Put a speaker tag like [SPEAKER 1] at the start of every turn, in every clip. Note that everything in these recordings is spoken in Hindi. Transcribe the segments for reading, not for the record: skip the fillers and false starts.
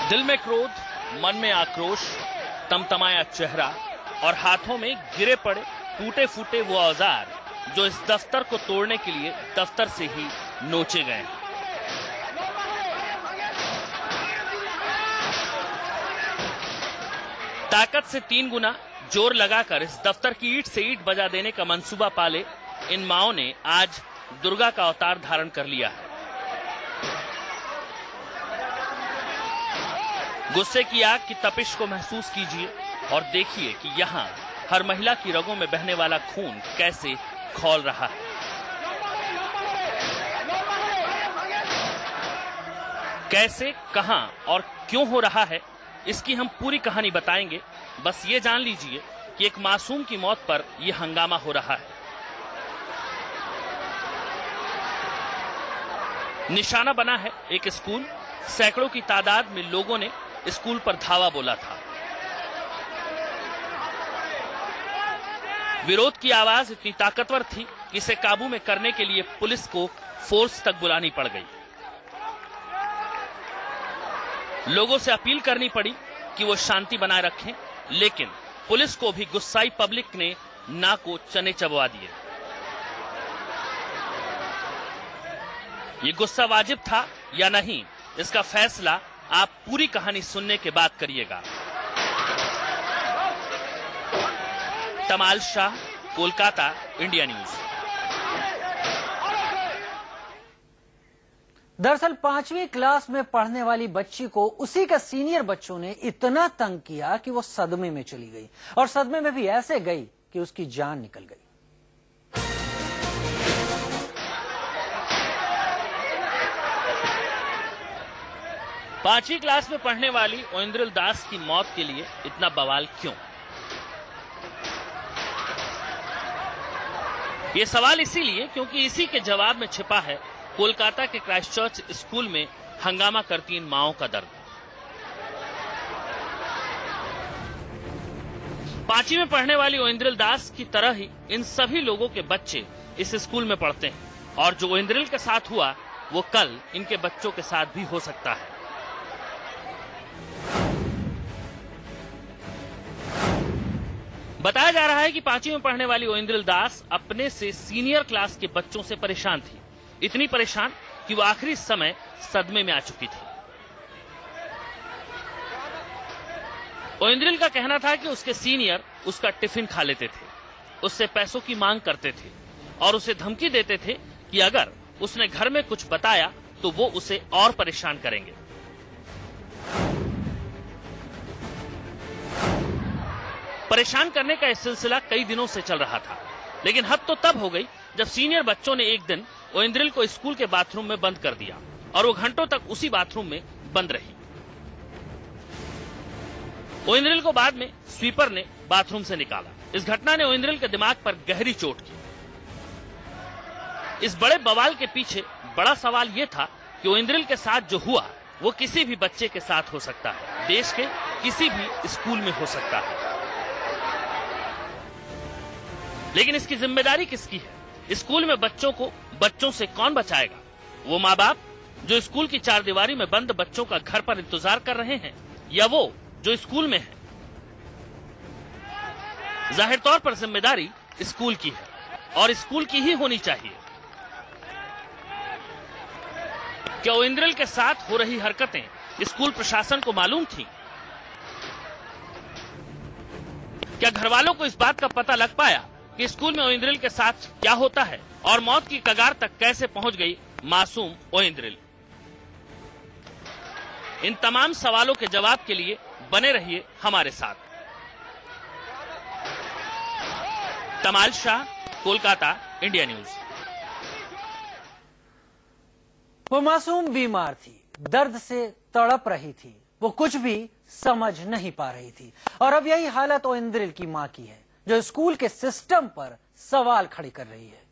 [SPEAKER 1] दिल में क्रोध, मन में आक्रोश, तमतमाया चेहरा और हाथों में गिरे पड़े टूटे फूटे वो औजार जो इस दफ्तर को तोड़ने के लिए दफ्तर से ही नोचे गए हैं। ताकत से 3 गुना जोर लगाकर इस दफ्तर की ईंट से ईंट बजा देने का मंसूबा पाले इन माओं ने आज दुर्गा का अवतार धारण कर लिया है। गुस्से की आग की तपिश को महसूस कीजिए और देखिए कि यहाँ हर महिला की रगों में बहने वाला खून कैसे खौल रहा है। कैसे, कहां और क्यों हो रहा है, इसकी हम पूरी कहानी बताएंगे। बस ये जान लीजिए कि एक मासूम की मौत पर यह हंगामा हो रहा है। निशाना बना है एक स्कूल। सैकड़ों की तादाद में लोगों ने स्कूल पर धावा बोला था। विरोध की आवाज इतनी ताकतवर थी कि इसे काबू में करने के लिए पुलिस को फोर्स तक बुलानी पड़ गई। लोगों से अपील करनी पड़ी कि वो शांति बनाए रखें, लेकिन पुलिस को भी गुस्साई पब्लिक ने नाक को चने चबवा दिए। ये गुस्सा वाजिब था या नहीं, इसका फैसला आप पूरी कहानी सुनने के बाद करिएगा। तमाल शाह, कोलकाता, इंडिया न्यूज।
[SPEAKER 2] दरअसल 5वीं क्लास में पढ़ने वाली बच्ची को उसी के सीनियर बच्चों ने इतना तंग किया कि वो सदमे में चली गई, और सदमे में भी ऐसे गई कि उसकी जान निकल गई।
[SPEAKER 1] पांचवी क्लास में पढ़ने वाली ओइंद्रिल दास की मौत के लिए इतना बवाल क्यों? ये सवाल इसीलिए क्योंकि इसी के जवाब में छिपा है कोलकाता के क्राइस्टचर्च स्कूल में हंगामा करती इन माओं का दर्द। 5वीं में पढ़ने वाली ओइंद्रिल दास की तरह ही इन सभी लोगों के बच्चे इस स्कूल में पढ़ते हैं, और जो ओइंद्रिल के साथ हुआ वो कल इनके बच्चों के साथ भी हो सकता है। बताया जा रहा है कि 5वीं में पढ़ने वाली ओइंद्रिल दास अपने से सीनियर क्लास के बच्चों से परेशान थी, इतनी परेशान कि वो आखिरी समय सदमे में आ चुकी थी। ओइंद्रिल का कहना था कि उसके सीनियर उसका टिफिन खा लेते थे, उससे पैसों की मांग करते थे और उसे धमकी देते थे कि अगर उसने घर में कुछ बताया तो वो उसे और परेशान करेंगे। परेशान करने का यह सिलसिला कई दिनों से चल रहा था, लेकिन हद तो तब हो गई जब सीनियर बच्चों ने एक दिन ओइंद्रिल को स्कूल के बाथरूम में बंद कर दिया और वो घंटों तक उसी बाथरूम में बंद रही। ओइंद्रिल को बाद में स्वीपर ने बाथरूम से निकाला। इस घटना ने ओइंद्रिल के दिमाग पर गहरी चोट की। इस बड़े बवाल के पीछे बड़ा सवाल यह था कि ओइंद्रिल के साथ जो हुआ वो किसी भी बच्चे के साथ हो सकता है, देश के किसी भी स्कूल में हो सकता है। लेकिन इसकी जिम्मेदारी किसकी है? स्कूल में बच्चों को बच्चों से कौन बचाएगा? वो माँ बाप जो स्कूल की चारदीवारी में बंद बच्चों का घर पर इंतजार कर रहे हैं, या वो जो स्कूल में है? जाहिर तौर पर जिम्मेदारी स्कूल की है और स्कूल की ही होनी चाहिए। क्या ओइंद्रिल के साथ हो रही हरकतें स्कूल प्रशासन को मालूम थी? क्या घर वालों को इस बात का पता लग पाया कि स्कूल में ओइंद्रिल के साथ क्या होता है और मौत की कगार तक कैसे पहुंच गई मासूम ओइंद्रिल? इन तमाम सवालों के जवाब के लिए बने रहिए हमारे साथ। तमाल शाह, कोलकाता, इंडिया न्यूज।
[SPEAKER 2] वो मासूम बीमार थी, दर्द से तड़प रही थी, वो कुछ भी समझ नहीं पा रही थी, और अब यही हालत ओइंद्रिल की मां की है, जो स्कूल के सिस्टम पर सवाल खड़े कर रही है।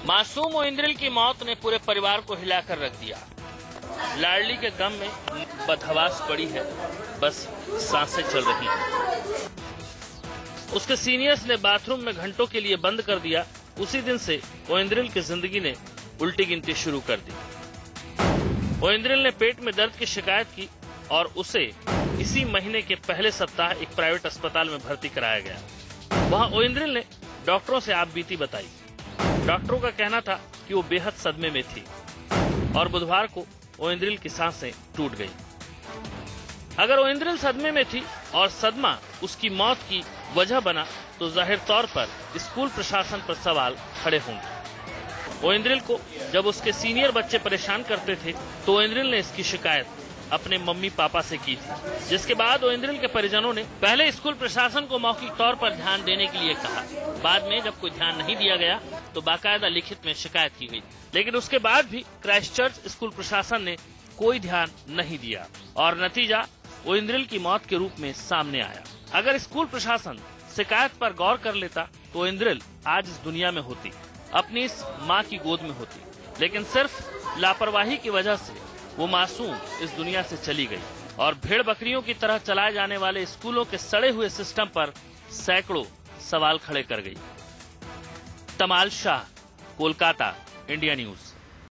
[SPEAKER 1] मासूम ओइंद्रिल की मौत ने पूरे परिवार को हिलाकर रख दिया। लाडली के गम में बदहवास पड़ी है, बस सांसें चल रही हैं। उसके सीनियर्स ने बाथरूम में घंटों के लिए बंद कर दिया। उसी दिन से ओइंद्रिल की जिंदगी ने उल्टी गिनती शुरू कर दी। ओइंद्रिल ने पेट में दर्द की शिकायत की और उसे इसी महीने के पहले सप्ताह एक प्राइवेट अस्पताल में भर्ती कराया गया। वहां ओइंद्रिल ने डॉक्टरों से आपबीती बताई। डॉक्टरों का कहना था कि वो बेहद सदमे में थी और बुधवार को ओइंद्रिल की सांसें टूट गई। अगर ओइंद्रिल सदमे में थी और सदमा उसकी मौत की वजह बना तो जाहिर तौर पर स्कूल प्रशासन पर सवाल खड़े होंगे। ओइंद्रिल को जब उसके सीनियर बच्चे परेशान करते थे तो ओइंद्रिल ने इसकी शिकायत अपने मम्मी पापा से की थी, जिसके बाद ओइंद्रिल के परिजनों ने पहले स्कूल प्रशासन को मौखिक तौर पर ध्यान देने के लिए कहा। बाद में जब कोई ध्यान नहीं दिया गया तो बाकायदा लिखित में शिकायत की गई, लेकिन उसके बाद भी क्राइस्टचर्च स्कूल प्रशासन ने कोई ध्यान नहीं दिया और नतीजा ओइंद्रिल की मौत के रूप में सामने आया। अगर स्कूल प्रशासन शिकायत पर गौर कर लेता तो ओइंद्रिल आज इस दुनिया में होती, अपनी इस माँ की गोद में होती, लेकिन सिर्फ लापरवाही की वजह से वो मासूम इस दुनिया से चली गई और भेड़ बकरियों की तरह चलाए जाने वाले स्कूलों के सड़े हुए सिस्टम पर सैकड़ों सवाल खड़े कर गई। तमाल शाह, कोलकाता, इंडिया न्यूज।